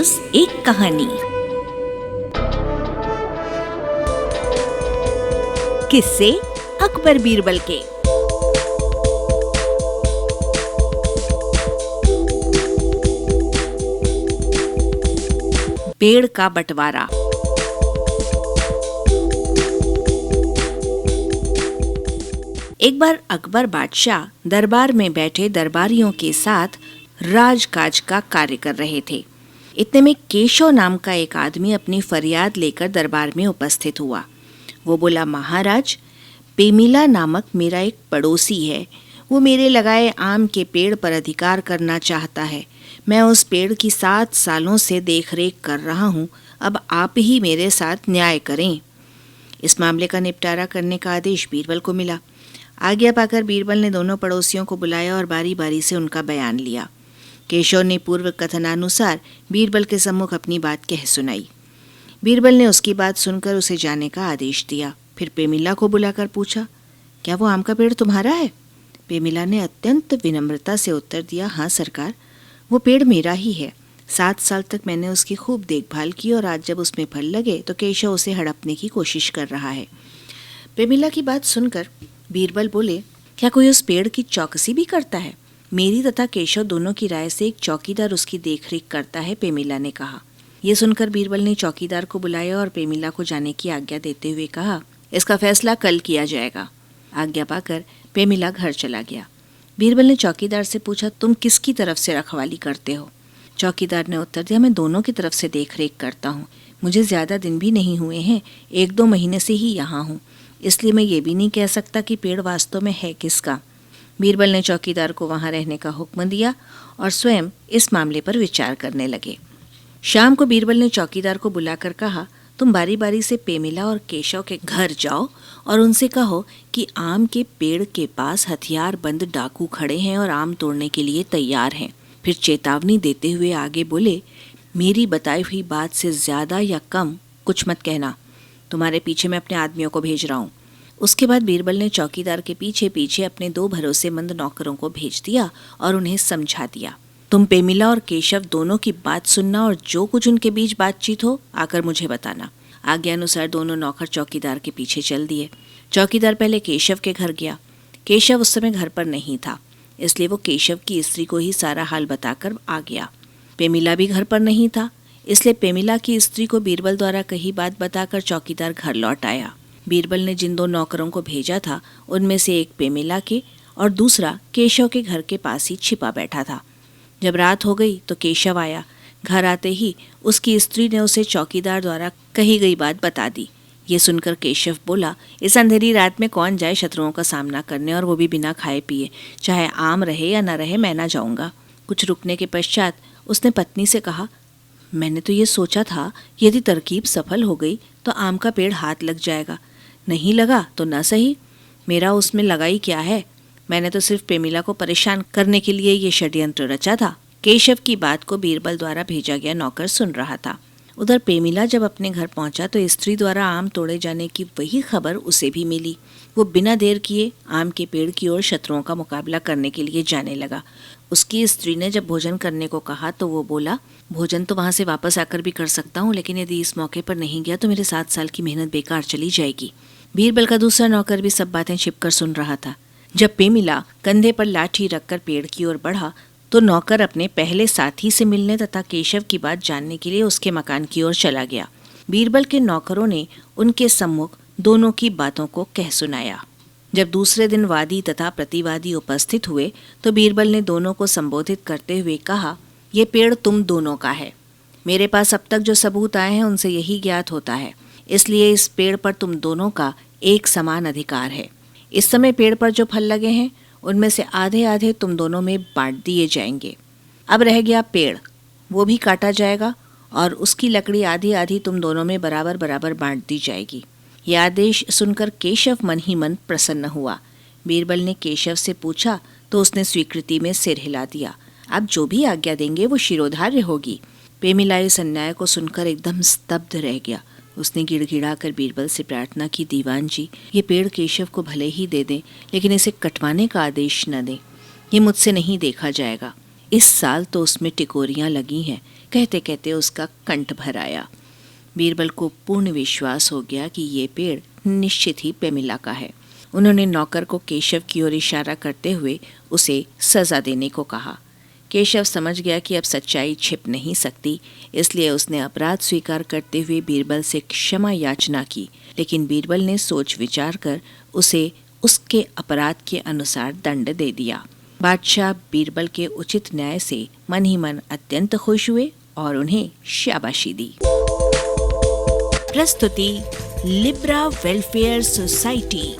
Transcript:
रोज एक कहानी। किस्से अकबर बीरबल के। पेड़ का बंटवारा। एक बार अकबर बादशाह दरबार में बैठे दरबारियों के साथ राजकाज का कार्य कर रहे थे। इतने में केशव नाम का एक आदमी अपनी फरियाद लेकर दरबार में उपस्थित हुआ। वो बोला, महाराज, पेमिला नामक मेरा एक पड़ोसी है। वो मेरे लगाए आम के पेड़ पर अधिकार करना चाहता है। मैं उस पेड़ की 7 सालों से देखरेख कर रहा हूँ। अब आप ही मेरे साथ न्याय करें। इस मामले का निपटारा करने का आदेश बीरबल को मिला। आज्ञा पाकर बीरबल ने दोनों पड़ोसियों को बुलाया और बारी बारी से उनका बयान लिया। केशव ने पूर्व कथनानुसार बीरबल के सम्मुख अपनी बात कह सुनाई। बीरबल ने उसकी बात सुनकर उसे जाने का आदेश दिया। फिर पेमिला को बुलाकर पूछा, क्या वो आम का पेड़ तुम्हारा है? पेमिला ने अत्यंत विनम्रता से उत्तर दिया, हाँ सरकार, वो पेड़ मेरा ही है। 7 साल तक मैंने उसकी खूब देखभाल की और आज जब उसमें फल लगे तो केशव उसे हड़पने की कोशिश कर रहा है। पेमिला की बात सुनकर बीरबल बोले, क्या कोई उस पेड़ की चौकसी भी करता है? मेरी तथा केशव दोनों की राय से एक चौकीदार उसकी देखरेख करता है, पेमिला ने कहा। ये सुनकर बीरबल ने चौकीदार को बुलाया और पेमिला को जाने की आज्ञा देते हुए कहा, इसका फैसला कल किया जाएगा। आज्ञा पाकर पेमिला घर चला गया। बीरबल ने चौकीदार से पूछा, तुम किसकी तरफ से रखवाली करते हो? चौकीदार ने उत्तर दिया, मैं दोनों की तरफ से देखरेख करता हूँ। मुझे ज्यादा दिन भी नहीं हुए हैं, 1-2 महीने से ही यहाँ हूँ, इसलिए मैं ये भी नहीं कह सकता कि पेड़ वास्तव में है किसका। बीरबल ने चौकीदार को वहां रहने का हुक्म दिया और स्वयं इस मामले पर विचार करने लगे। शाम को बीरबल ने चौकीदार को बुलाकर कहा, तुम बारी बारी से पेमिला और केशव के घर जाओ और उनसे कहो कि आम के पेड़ के पास हथियार बंद डाकू खड़े हैं और आम तोड़ने के लिए तैयार हैं। फिर चेतावनी देते हुए आगे बोले, मेरी बताई हुई बात से ज्यादा या कम कुछ मत कहना। तुम्हारे पीछे मैं अपने आदमियों को भेज रहा हूँ। उसके बाद बीरबल ने चौकीदार के पीछे पीछे अपने 2 भरोसेमंद नौकरों को भेज दिया और उन्हें समझा दिया, तुम पेमिला और केशव दोनों की बात सुनना और जो कुछ उनके बीच बातचीत हो आकर मुझे बताना। आज्ञा अनुसार दोनों नौकर चौकीदार के पीछे चल दिए। चौकीदार पहले केशव के घर गया। केशव उस समय घर पर नहीं था, इसलिए वो केशव की स्त्री को ही सारा हाल बताकर आ गया। पेमिला भी घर पर नहीं था, इसलिए पेमिला की स्त्री को बीरबल द्वारा कही बात बताकर चौकीदार घर लौट आया। बीरबल ने जिन 2 नौकरों को भेजा था उनमें से एक पेमिला के और दूसरा केशव के घर के पास ही छिपा बैठा था। जब रात हो गई तो केशव आया। घर आते ही उसकी स्त्री ने उसे चौकीदार द्वारा कही गई बात बता दी। ये सुनकर केशव बोला, इस अंधेरी रात में कौन जाए शत्रुओं का सामना करने, और वो भी बिना खाए पिए। चाहे आम रहे या न रहे, मैं ना जाऊंगा। कुछ रुकने के पश्चात उसने पत्नी से कहा, मैंने तो ये सोचा था यदि तरकीब सफल हो गई तो आम का पेड़ हाथ लग जाएगा, नहीं लगा तो न सही, मेरा उसमें लगाई क्या है। मैंने तो सिर्फ पेमिला को परेशान करने के लिए ये षड्यंत्र रचा था। केशव की बात को बीरबल द्वारा भेजा गया नौकर सुन रहा था। उधर पेमिला जब अपने घर पहुंचा तो स्त्री द्वारा आम तोड़े जाने की वही खबर उसे भी मिली। वो बिना देर किए आम के पेड़ की ओर शत्रुओं का मुकाबला करने के लिए जाने लगा। उसकी स्त्री ने जब भोजन करने को कहा तो वो बोला, भोजन तो वहां से वापस आकर भी कर सकता हूँ, लेकिन यदि इस मौके पर नहीं गया तो मेरे 7 साल की मेहनत बेकार चली जाएगी। बीरबल का दूसरा नौकर भी सब बातें छिपकर सुन रहा था। जब पेमिला कंधे पर लाठी रखकर पेड़ की ओर बढ़ा तो नौकर अपने पहले साथी से मिलने तथा केशव की बात जानने के लिए उसके मकान की ओर चला गया। बीरबल के नौकरों ने उनके सम्मुख दोनों की बातों को कह सुनाया। जब दूसरे दिन वादी तथा प्रतिवादी उपस्थित हुए तो बीरबल ने दोनों को संबोधित करते हुए कहा, ये पेड़ तुम दोनों का है। मेरे पास अब तक जो सबूत आए हैं उनसे यही ज्ञात होता है, इसलिए इस पेड़ पर तुम दोनों का एक समान अधिकार है। इस समय पेड़ पर जो फल लगे हैं उनमें से आधे आधे तुम दोनों में बांट दिए जाएंगे। अब रह गया पेड़, वो भी काटा जाएगा और उसकी लकड़ी आधी आधी तुम दोनों में बराबर बराबर बांट दी जाएगी। यह आदेश सुनकर केशव मन ही मन प्रसन्न हुआ। बीरबल ने केशव से पूछा तो उसने स्वीकृति में सिर हिला दिया। अब जो भी आज्ञा देंगे वो शिरोधार्य होगी। पेमिला इस अन्याय को सुनकर एकदम स्तब्ध रह गया। उसने गिड़गिड़ा कर बीरबल से प्रार्थना की, दीवान जी, ये पेड़ केशव को भले ही दे दें, लेकिन इसे कटवाने का आदेश न दें। ये मुझसे नहीं देखा जाएगा। इस साल तो उसमें टिकोरियां लगी हैं। कहते कहते उसका कंठ भर आया। बीरबल को पूर्ण विश्वास हो गया कि ये पेड़ निश्चित ही प्रमिला का है। उन्होंने नौकर को केशव की ओर इशारा करते हुए उसे सजा देने को कहा। केशव समझ गया कि अब सच्चाई छिप नहीं सकती, इसलिए उसने अपराध स्वीकार करते हुए बीरबल से क्षमा याचना की। लेकिन बीरबल ने सोच विचार कर उसे उसके अपराध के अनुसार दंड दे दिया। बादशाह बीरबल के उचित न्याय से मन ही मन अत्यंत खुश हुए और उन्हें शाबाशी दी। प्रस्तुति लिब्रा वेलफेयर सोसाइटी।